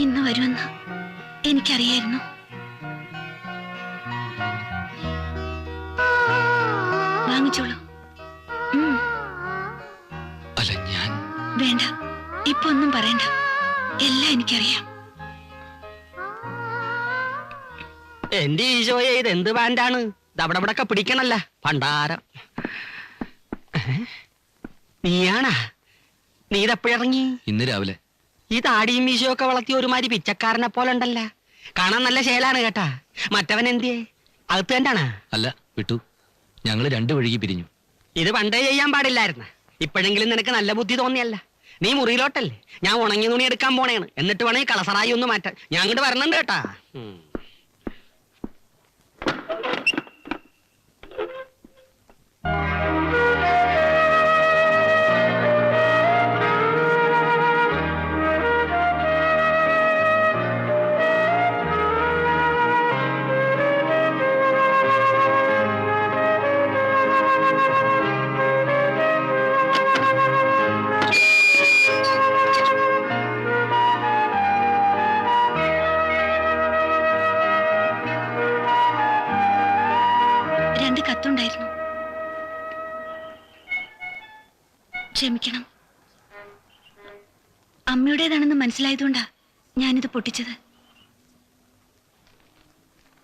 ഇന്ന് വരുമെന്ന് എനിക്കറിയായിരുന്നു. വാങ്ങിച്ചോളൂ. അല്ല, ഞാൻ വേണ്ട, ഇപ്പൊ ഒന്നും പറയണ്ട. എല്ലാം എനിക്കറിയാം. എന്റെ ഈശോയെ, ഇത് എന്ത് ബാൻഡാണ്? അവിടെ ഇവിടൊക്കെ പിടിക്കണല്ല പണ്ടാരം. നീയാണാ? നീ ഇതെപ്പോഴിറങ്ങി? ഇന്ന് രാവിലെ. ഈ താടിയും മീശയൊക്കെ വളർത്തിയ ഒരുമാതിരി പിച്ചക്കാരനെ പോലെ ഉണ്ടല്ല. കാണാൻ നല്ല ശേലാണ് കേട്ടാ. മറ്റവൻ എന്തിയെ? അകത്ത് കണ്ടാണ്? അല്ല, വിട്ടു. ഞങ്ങള് രണ്ടു വഴിക്ക് പിരിഞ്ഞു. ഇത് പണ്ടേ ചെയ്യാൻ പാടില്ലായിരുന്നു. ഇപ്പോഴെങ്കിലും നിനക്ക് നല്ല ബുദ്ധി തോന്നിയല്ല. നീ മുറിയിലോട്ടല്ലേ, ഞാൻ ഉണങ്ങിയ തുണി എടുക്കാൻ പോണേണ്. എന്നിട്ട് വേണേ കളസറായി ഒന്ന് മാറ്റാൻ. ഞാൻ അങ്ങോട്ട് വരണുണ്ട് കേട്ടാ. കത്തുണ്ടായിരുന്നു. ക്ഷമിക്കണം. അമ്മയുടേതാണെന്ന് മനസ്സിലായതുകൊണ്ടാ ഞാനിത് പൊട്ടിച്ചത്.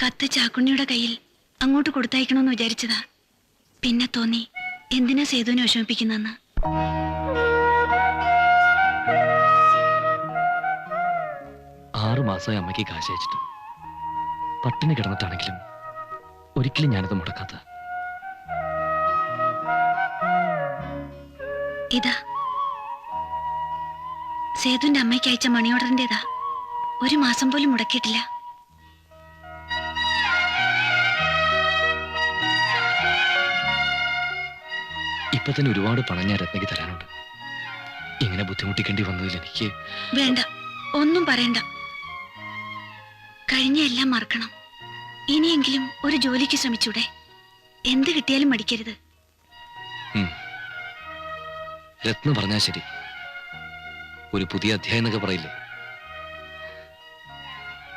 കത്ത് ചാക്കുണ്ണിയുടെ കയ്യിൽ അങ്ങോട്ട് കൊടുത്തയക്കണമെന്ന് വിചാരിച്ചതാ. പിന്നെ തോന്നി എന്തിനാ സേതുവിനെ വിഷമിപ്പിക്കുന്നെന്ന്. മാസമായി അമ്മയ്ക്ക് കാശ് അയച്ചിട്ട്. പട്ടിണി കിടന്നിട്ടാണെങ്കിലും ഒരിക്കലും ഞാനത് മുടക്കാത്ത. ഇതാ സേതുവിന്റെ അമ്മയ്ക്ക് അയച്ച മണി ഓർഡറിന്റേതാ. 1 മാസം പോലും മുടക്കിയിട്ടില്ല. ഇപ്പൊ തന്നെ ഒരുപാട് പണം ഞാൻ രത്നയ്ക്ക് തരാനുണ്ട്. ഇങ്ങനെ ബുദ്ധിമുട്ടിക്കേണ്ടി വന്നതിൽ എനിക്ക് വേണ്ട, ഒന്നും പറയണ്ട. കഴിഞ്ഞ എല്ലാം മറക്കണം. ഇനിയെങ്കിലും ഒരു ജോലിക്ക് ശ്രമിച്ചൂടെ? എന്ത് കിട്ടിയാലും മടിക്കരുത്. രത്ന പറഞ്ഞാ ശരി. ഒരു പുതിയ അധ്യായം എന്നൊക്കെ പറയില്ലേ,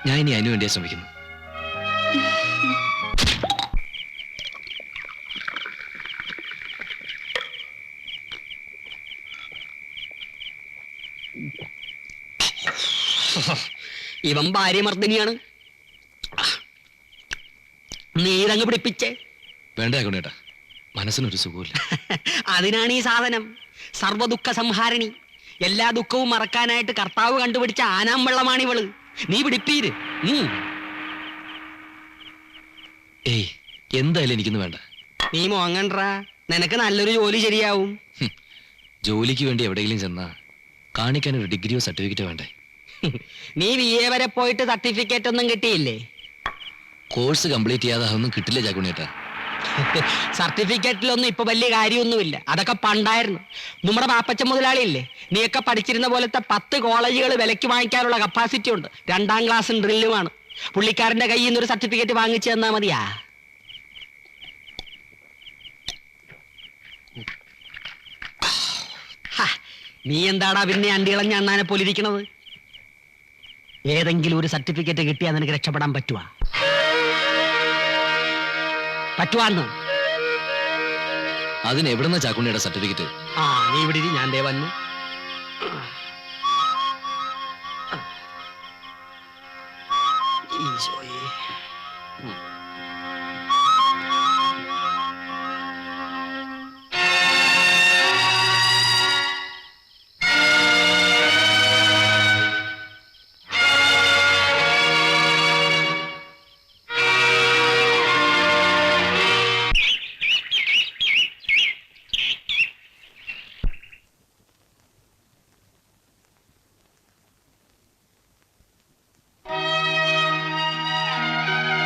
ഞാൻ ഇനി അതിനു വേണ്ടിയാ ശ്രമിക്കുന്നു. ഇവൻ ഭാര്യമർദ്ദിനിയാണ്. നീതങ്ങ് പിടിപ്പിച്ചേ. വേണ്ട ആക്കണേട്ടാ, മനസ്സിനൊരു സുഖമില്ല. അതിനാണ് ഈ സാധനം, സർവ്വദുഃഖ സംഹാരിണി. എല്ലാ ദുഃഖവും മറക്കാനായിട്ട് കർത്താവ് കണ്ടുപിടിച്ച ആനാമ്പള്ളമാണ് ഇവള്. നീ പിടിപ്പീര്. ഏയ്, എന്തായാലും എനിക്കൊന്നും വേണ്ട. നീ മോങ്ങണ്ടാ, നിനക്ക് നല്ലൊരു ജോലി ശരിയാവും. ജോലിക്ക് വേണ്ടി എവിടെയെങ്കിലും ചെന്നാ കാണിക്കാൻ ഒരു ഡിഗ്രിയോ സർട്ടിഫിക്കറ്റോ വേണ്ടേ? നീ BA വരെ പോയിട്ട് സർട്ടിഫിക്കറ്റ് ഒന്നും കിട്ടിയില്ലേ? കോഴ്സ് കംപ്ലീറ്റ് ചെയ്യാതെ അതൊന്നും കിട്ടില്ല ചാക്കുണ്ണിയേട്ടാ. സർട്ടിഫിക്കറ്റിലൊന്നും ഇപ്പൊ വലിയ കാര്യമൊന്നുമില്ല. അതൊക്കെ പണ്ടായിരുന്നു. നമ്മുടെ പാപ്പച്ചൻ മുതലാളിയില്ലേ, നീയൊക്കെ പഠിച്ചിരുന്ന പോലത്തെ 10 കോളേജുകൾ വിലയ്ക്ക് വാങ്ങിക്കാനുള്ള കപ്പാസിറ്റി ഉണ്ട്. 2ാം ക്ലാസ് ഡ്രില്ലുമാണ്. പുള്ളിക്കാരന്റെ കയ്യിൽ നിന്നൊരു സർട്ടിഫിക്കറ്റ് വാങ്ങിച്ചു തന്നാ മതിയാ. നീ എന്താടാ പിന്നെ അണ്ടികളഞ്ഞ അണ്ണാനെ പോലെ ഇരിക്കണത്? ഏതെങ്കിലും ഒരു സർട്ടിഫിക്കറ്റ് കിട്ടിയാൽ നിനക്ക് രക്ഷപ്പെടാൻ പറ്റുവാന്ന്? അതിന് എവിടുന്ന ചാക്കുണ്ണിയുടെ സർട്ടിഫിക്കറ്റ്? നീ ഇവിടെ ഞാൻ ദേ വന്നു. ഈശോയേ,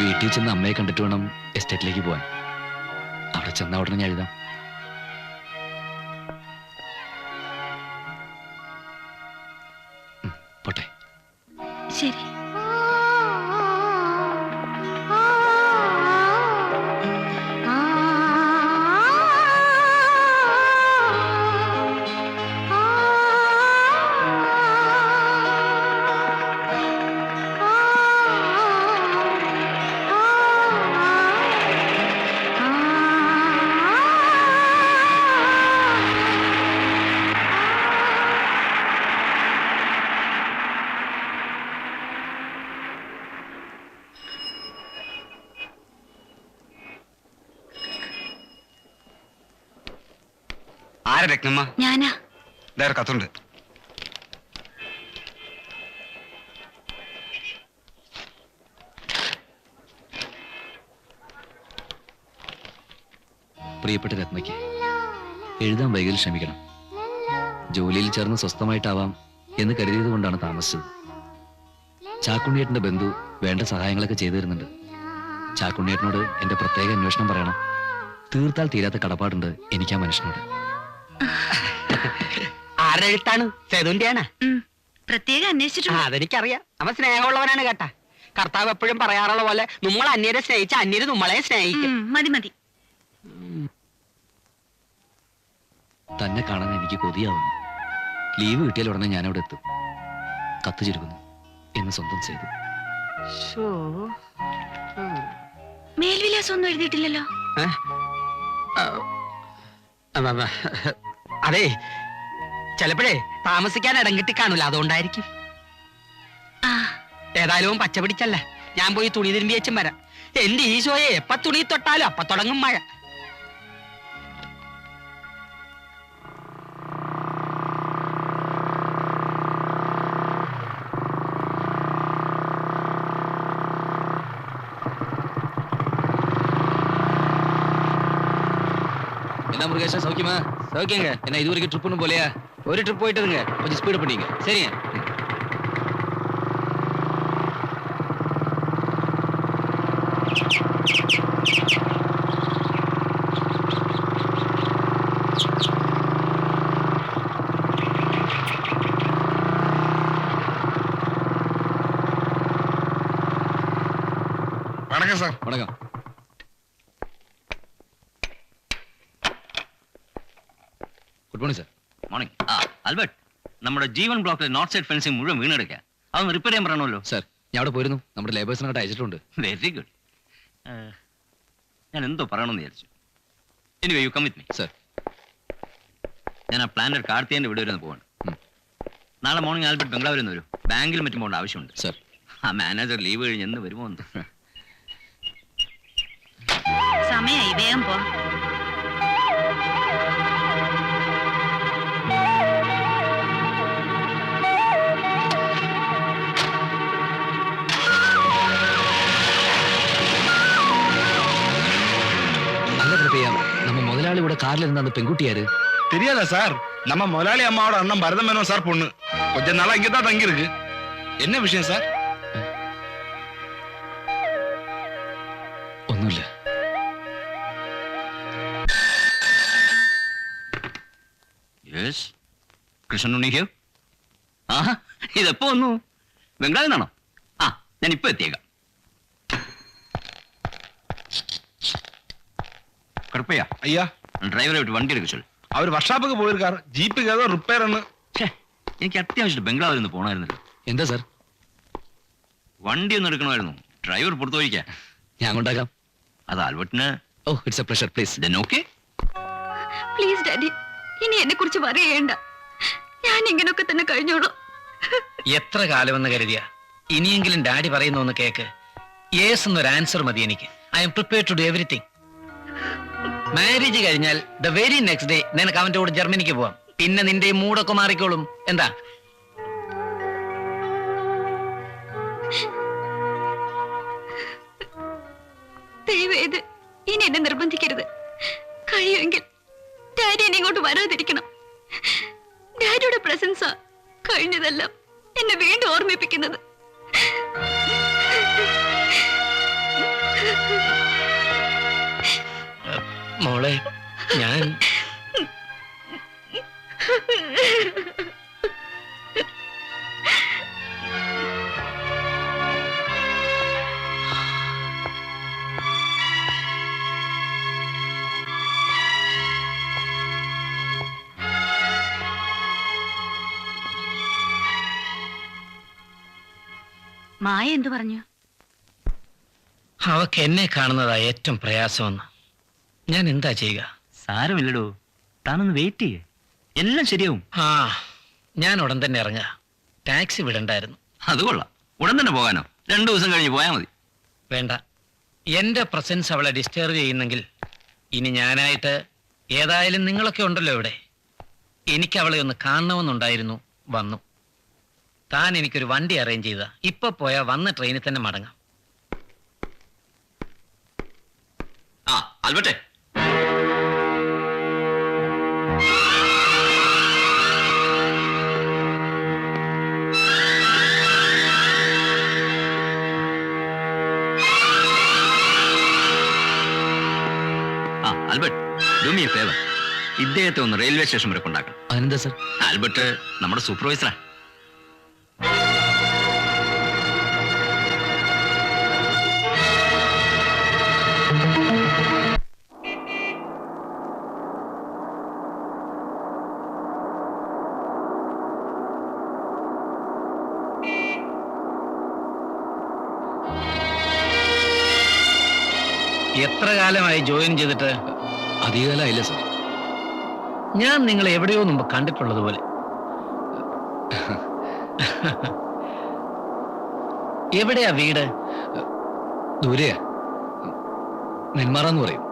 വീട്ടിൽ ചെന്ന് അമ്മയെ കണ്ടിട്ട് വേണം എസ്റ്റേറ്റിലേക്ക് പോവാൻ. അവിടെ ചെന്ന ഉടനെ ഞാൻ എഴുതാം. പോട്ടെ. ശരി. ആരാ രത്നമ്മ? ഞാനാ. വേറെ കത്തുണ്ട്. പ്രിയപ്പെട്ട രത്നയ്ക്ക്, എഴുതാൻ വൈകൽ ക്ഷമിക്കണം. ജോലിയിൽ ചേർന്ന് സ്വസ്ഥമായിട്ടാവാം എന്ന് കരുതിയത് കൊണ്ടാണ് താമസിച്ചത്. ചാക്കുണ്ണിയേട്ടന്റെ ബന്ധു വേണ്ട സഹായങ്ങളൊക്കെ ചെയ്തു തരുന്നുണ്ട്. ചാക്കുണ്ണിയേട്ടനോട് എന്റെ പ്രത്യേക അന്വേഷണം പറയണം. തീർത്താൽ തീരാത്ത കടപ്പാടുണ്ട് എനിക്ക് ആ മനുഷ്യനോട്. ആരുടെ എഴുത്താണ്? സേതുവിന്റെയാണ്. പ്രത്യേകം അന്വേഷിച്ചിട്ടുണ്ട്. അതെനിക്കറിയാം. അവൻ സ്നേഹമുള്ളവനാണ് കേട്ടാ. കർത്താവ് എപ്പോഴും പറയാറുള്ള പോലെ നമ്മൾ അന്യരെ സ്നേഹിച്ച അന്യര് നമ്മളെ സ്നേഹിക്കും. മതി മതി. തന്നെ കാണാൻ എനിക്ക് കൊതിയാവുന്നു. ലീവ് കിട്ടിയാൽ ഉടനെ ഞാൻ അവിടെ എത്തും. കത്ത് ചുരുക്കുന്നു എന്ന് സ്വന്തം ചെയ്തു. മേൽവിലാസം ഒന്നും എഴുതിയിട്ടില്ലല്ലോ. അതെ, ചിലപ്പോഴേ താമസിക്കാൻ ഇടം കിട്ടി കാണൂല, അതുകൊണ്ടായിരിക്കും. ആ, ഏതായാലും പച്ച പിടിച്ചല്ല, ഞാൻ പോയി തുണി തിരുമ്പി വെച്ചും വരാം. എന്റെ ഈശോയെ, എപ്പ തുണി തൊട്ടാലും അപ്പ തുടങ്ങും മഴ. என்ன முருகேஷா சௌக்கியமா? சௌக்கியங்க. என்ன இது வரைக்கும் ட்ரிப் ஒன்றும் போலையா? ஒரு ட்ரிப் போயிட்டுதுங்க. கொஞ்சம் ஸ்பீடு பண்ணிங்க. சரிங்க. வணக்கம் சார். வணக்கம். Good morning sir. Morning. Albert, നമ്മുടെ ജീവൻ ബ്ലോക്കിലെ നോർത്ത് സൈഡ് ഫെൻസിംഗ് മുഴുവൻ വീണെടുക്കുക. അതൊന്ന് റിപ്പയർ ചെയ്യാൻ പറയണമല്ലോ. സർ, ഞാൻ അവിടെ പോയിരുന്നു. നമ്മുടെ ലേബേഴ്സിനോട്ട് അയച്ചിട്ടുണ്ട്. Very good. ഞാൻ എന്തോ പറയണമെന്ന് വിചാരിച്ചു. Anyway you come with me. Sir, ഞാൻ ആ പ്ലാനറ്റ് കാർത്തിയന്റെ വീട് വരെ ഒന്ന് പോവാണ്. നാളെ മോർണിംഗ് ആൽബർട്ട് ബംഗ്ലാവിൽ നിന്ന് വരും. ബാങ്കിലും മറ്റും പോകേണ്ട ആവശ്യമുണ്ട്. സർ. ആ മാനേജർ ലീവ് കഴിഞ്ഞ് എന്ന് വരുമോ എന്ന്. സമയായി, വേഗം പോ. நம்ம முதலாளி கூட கார்ல இருந்த அந்த பெண்குட்டி யாரு? தெரியாதா சார்? நம்ம முதலாளி அம்மாவோட அண்ணன் பரதம் மேனோன் சார் பொண்ணு. கொஞ்ச நாளா இங்கதான் தங்கி இருக்கு. என்ன விஷயம் சார்? ഒന്നുമില്ല. Yes, Krishnan Unni here. ആഹാ, ഇതെപ്പോ വന്നു? ബംഗ്ലാവിൽ നിന്നാണോ? ആ, ഞാൻ ഇപ്പൊ എത്തിയേക്കാം. കുഴപ്പമില്ല. ஐயா, ഡ്രൈവറെ വിട്ട് വണ്ടി എടുക്ക ചൊല്ലു. அவர் വർക്ക്ഷോപ്പിക്ക് പോയിരിക്കാർ. ജീപ്പിക്ക് ഏതോ റിപ്പയർ ആണ്. എനിക്ക് അത്യാവശ്യം ബംഗ്ലാവിൽ നിന്ന് പോകണമായിരുന്നല്ലോ. എന്താ സാർ? വണ്ടി ഒന്ന് എടുക്കണമായിരുന്നു. ഡ്രൈവർ പുറത്തു പോയിരിക്കാം. ഞാൻ കൊണ്ടാക്കാം. അത് ആൽബർട്ടിന്. Oh, it's a pleasure. Please. Then okay. Please daddy, ഇനി എന്നെ കുറിച്ച് പറയേണ്ട. ഞാൻ ഇങ്ങനെയൊക്കെ തന്നെ കഴിഞ്ഞോളൂ. എത്ര കാലമെന്ന് കരുതിയ ഇനിയെങ്കിലും ഡാഡി പറയുന്ന ഒന്ന് കേക്ക്. യേസ് എന്നൊരു ആൻസർ മതി എനിക്ക്. I am prepare to do everything. Marriage കഴിഞ്ഞാൽ ദ വെരി നെക്സ്റ്റ് ഡേ നിനക്ക് അവന്റെ കൂടെ ജർമ്മനിക്ക് പോവാം. പിന്നെ നിന്റെ ഈ മൂടൊക്കെ മാറിക്കോളും. എന്താ? ദയവേത് ഇനി എന്നെ നിർബന്ധിക്കരുത്. കഴിയുമെങ്കിൽ ഡാഡി എന്നെ ഇങ്ങോട്ട് വരാതിരിക്കണം. ഡാഡിയുടെ പ്രസൻസാ കഴിഞ്ഞതെല്ലാം എന്നെ വീണ്ടും ഓർമ്മിപ്പിക്കുന്നത്. മോളെ, ഞാൻ മായ എന്തു പറഞ്ഞു? അവക്ക് എന്നെ കാണുന്നതാ ഏറ്റവും പ്രയാസമെന്ന്. ഞാൻ എന്താ ചെയ്യുക? സാരമില്ലടോ, താനൊന്ന് വെയിറ്റ് ചെയ്യേ, എല്ലാം ശരിയാവും. ആ, ഞാൻ ഉടൻ തന്നെ ഇറങ്ങാ. ടാക്സി വിടണ്ടായിരുന്നു. അത് കൊള്ളാം. ഉടൻ തന്നെ പോകാനോ? 2 ദിവസം കഴിഞ്ഞ് പോയാൽ മതി. വേണ്ട, എന്റെ പ്രസൻസ് അവളെ ഡിസ്റ്റർബ് ചെയ്യുന്നെങ്കിൽ ഇനി ഞാനായിട്ട് ഏതായാലും നിങ്ങളൊക്കെ ഉണ്ടല്ലോ ഇവിടെ, എനിക്ക് അവളെ ഒന്ന് കാണണമെന്നുണ്ടായിരുന്നു, വന്നു. താൻ എനിക്കൊരു വണ്ടി അറേഞ്ച് ചെയ്ത. ഇപ്പൊ പോയാ വന്ന ട്രെയിനിൽ തന്നെ മടങ്ങാം. ആ ആൽബർട്ടെ, ആ Albert, do me A favour. ഇദ്ദേഹത്തെ ഒന്ന് റെയിൽവേ സ്റ്റേഷൻ വരെ കൊണ്ടാക്കണം. അതിനെന്താ സർ? ആൽബർട്ട് നമ്മുടെ സൂപ്പർവൈസറാ. എത്ര കാലമായി ജോയിൻ ചെയ്തിട്ട്? അധികകാലമായില്ല സർ. ഞാൻ നിങ്ങളെ എവിടെയോ മുമ്പ് കണ്ടിട്ടുള്ളത് പോലെ. എവിടെയാ വീട്? ദൂരെയാ, നെന്മാറ എന്ന് പറയും.